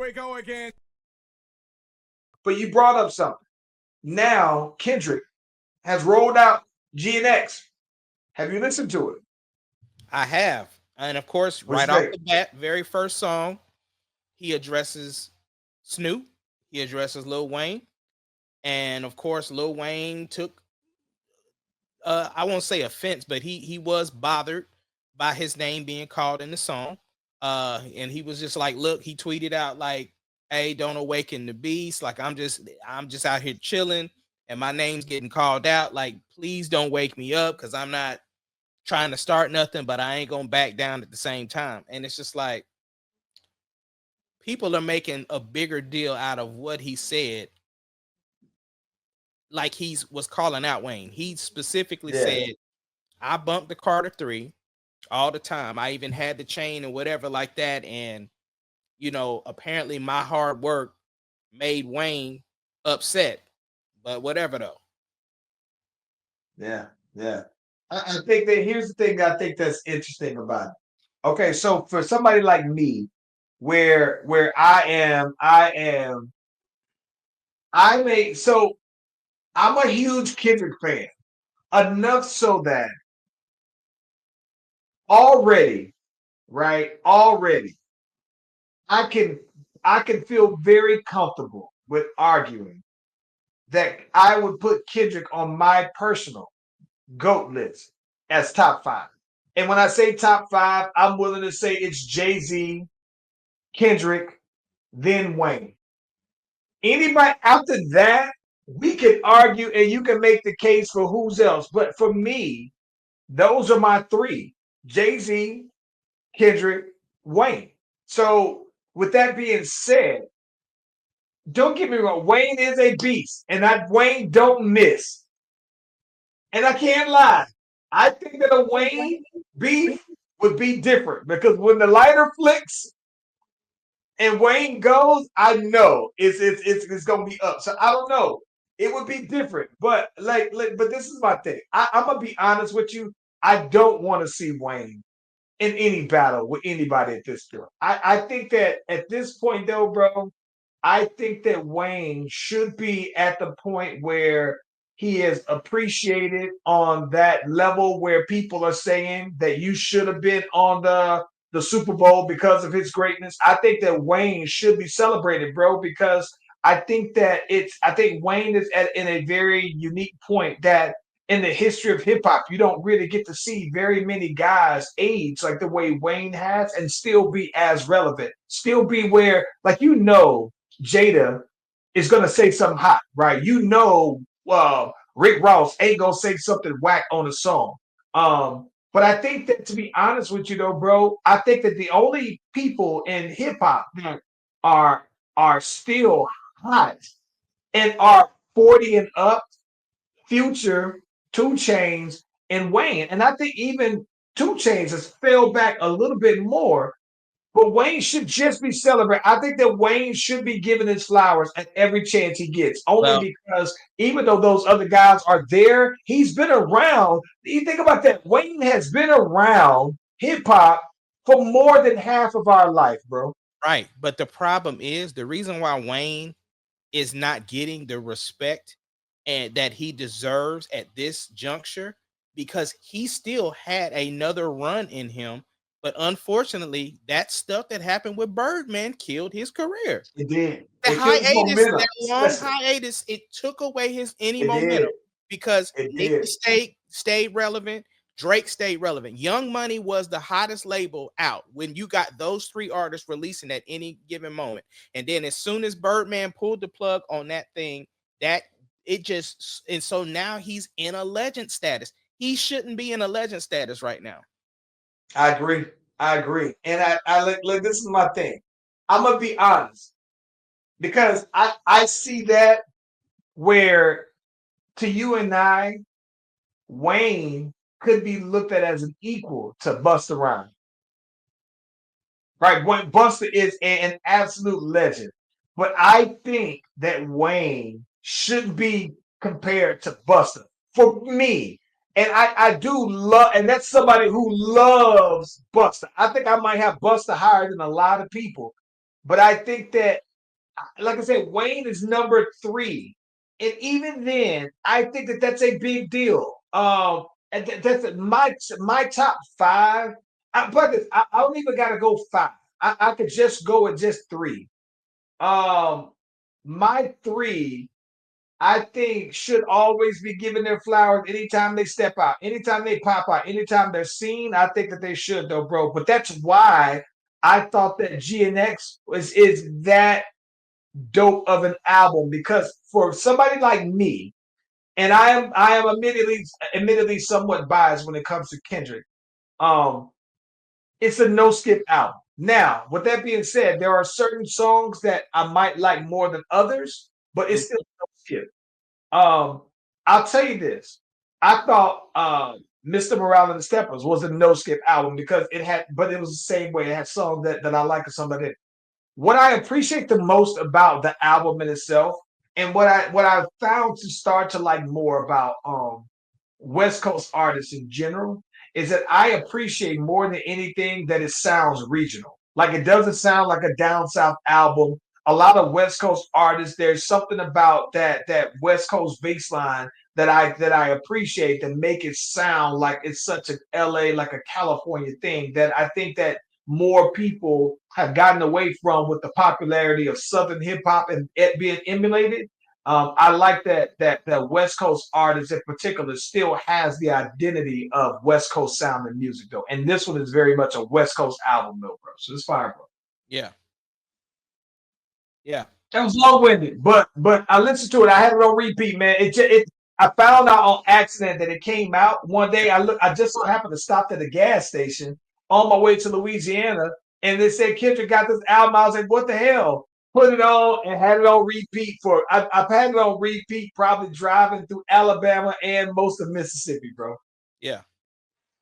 we go again. But you brought up something. Now Kendrick has rolled out GNX. Have you listened to it? I have. And of course, What's right your off take? the bat, very first song, he addresses Snoop, he addresses Lil Wayne, and of course, Lil Wayne took I won't say offense, but he was bothered by his name being called in the song. And he was just like, look, he tweeted out like, hey, don't awaken the beast. Like I'm just out here chilling and my name's getting called out. Like, please don't wake me up because I'm not trying to start nothing, but I ain't gonna back down at the same time. And it's just like people are making a bigger deal out of what he said, like was calling out Wayne. He specifically Yeah. said, I bumped the Carter 3 all the time. I even had the chain and whatever like that. And, apparently my hard work made Wayne upset. But whatever though. Yeah. Yeah. I think that here's the thing I think that's interesting about it. Okay, so for somebody like me, where I may so I'm a huge Kendrick fan. Enough so that already, right? Already, I can I can feel very comfortable with arguing that I would put Kendrick on my personal GOAT list as top five. And when I say top five, I'm willing to say it's Jay-Z, Kendrick, then Wayne. Anybody after that, we can argue and you can make the case for who's else. But for me, those are my three: Jay-Z, Kendrick, Wayne. So with that being said, don't get me wrong, Wayne is a beast, and Wayne don't miss. And I can't lie. I think that a Wayne beef would be different because when the lighter flicks and Wayne goes, I know it's gonna be up. So I don't know. It would be different, but but this is my thing. I'm gonna be honest with you. I don't want to see Wayne in any battle with anybody at this point. I think that at this point, though, bro, I think that Wayne should be at the point where he is appreciated on that level where people are saying that you should have been on the Super Bowl because of his greatness. I think that Wayne should be celebrated, bro, because I think Wayne is in a very unique point that in the history of hip hop, you don't really get to see very many guys age like the way Wayne has and still be as relevant, still be where, like, Jada is gonna say something hot, right? Rick Ross ain't gonna say something whack on a song. But I think that, to be honest with you, though, bro, I think that the only people in hip hop that are are still hot and are 40 and up, Future, Two Chains, and Wayne. And I think even Two Chains has fell back a little bit more, but Wayne should just be celebrated. I think that Wayne should be given his flowers at every chance he gets, only Well, because even though those other guys are there, he's been around. You think about that. Wayne has been around hip hop for more than half of our life, bro. right. But the problem is the reason why Wayne is not getting the respect and that he deserves at this juncture because he still had another run in him. But unfortunately, that stuff that happened with Birdman killed his career. It did. The It killed his hiatus, momentum. that long hiatus, it took away any It did. momentum because It Nicki did. stayed relevant. Drake stayed relevant. Young Money was the hottest label out when you got those three artists releasing at any given moment. And then as soon as Birdman pulled the plug on that thing, that it just, and so now he's in a legend status. He shouldn't be in a legend status right now. I agree. I agree. And look, this is my thing. I'm gonna be honest because I see that where to you and I, Wayne could be looked at as an equal to Busta Rhymes. Right? When Busta is an absolute legend. But I think that Wayne should be compared to Busta for me. And I do love, and that's somebody who loves Busta. I think I might have Busta higher than a lot of people. But I think that, like I said, Wayne is number 3, and even then, I think that that's a big deal. And that's my top 5. But I don't even got to go 5. I could just go with just 3. Um, my 3, I think, should always be given their flowers anytime they step out, anytime they pop out, anytime they're seen. I think that they should, though, bro. But that's why I thought that GNX is that dope of an album, because for somebody like me, and I am admittedly somewhat biased when it comes to Kendrick. Um, it's a no skip album. Now, with that being said, there are certain songs that I might like more than others, but it's still no skip. Um, I'll tell you this. I thought Mr. Morale and the Steppers was a no skip album because but it was the same way. It had songs that I like and some that didn't. What I appreciate the most about the album in itself, and what I found to start to like more about West Coast artists in general, is that I appreciate more than anything that it sounds regional. Like, it doesn't sound like a down south album. A lot of West Coast artists, there's something about that West Coast bass line that I appreciate, that make it sound like it's such a LA, like a California thing, that I think that more people have gotten away from with the popularity of Southern hip hop and it being emulated. I like that West Coast artist in particular still has the identity of West Coast sound and music, though. And this one is very much a West Coast album, though, bro. So it's fire, bro. Yeah. Yeah. It was long winded, but I listened to it. I had it on repeat, man. I found out on accident that it came out one day. I just so happened to stop at a gas station on my way to Louisiana, and they said Kendrick got this album. I was like, what the hell? Put it on and had it on repeat I've had it on repeat probably driving through Alabama and most of Mississippi, bro. Yeah.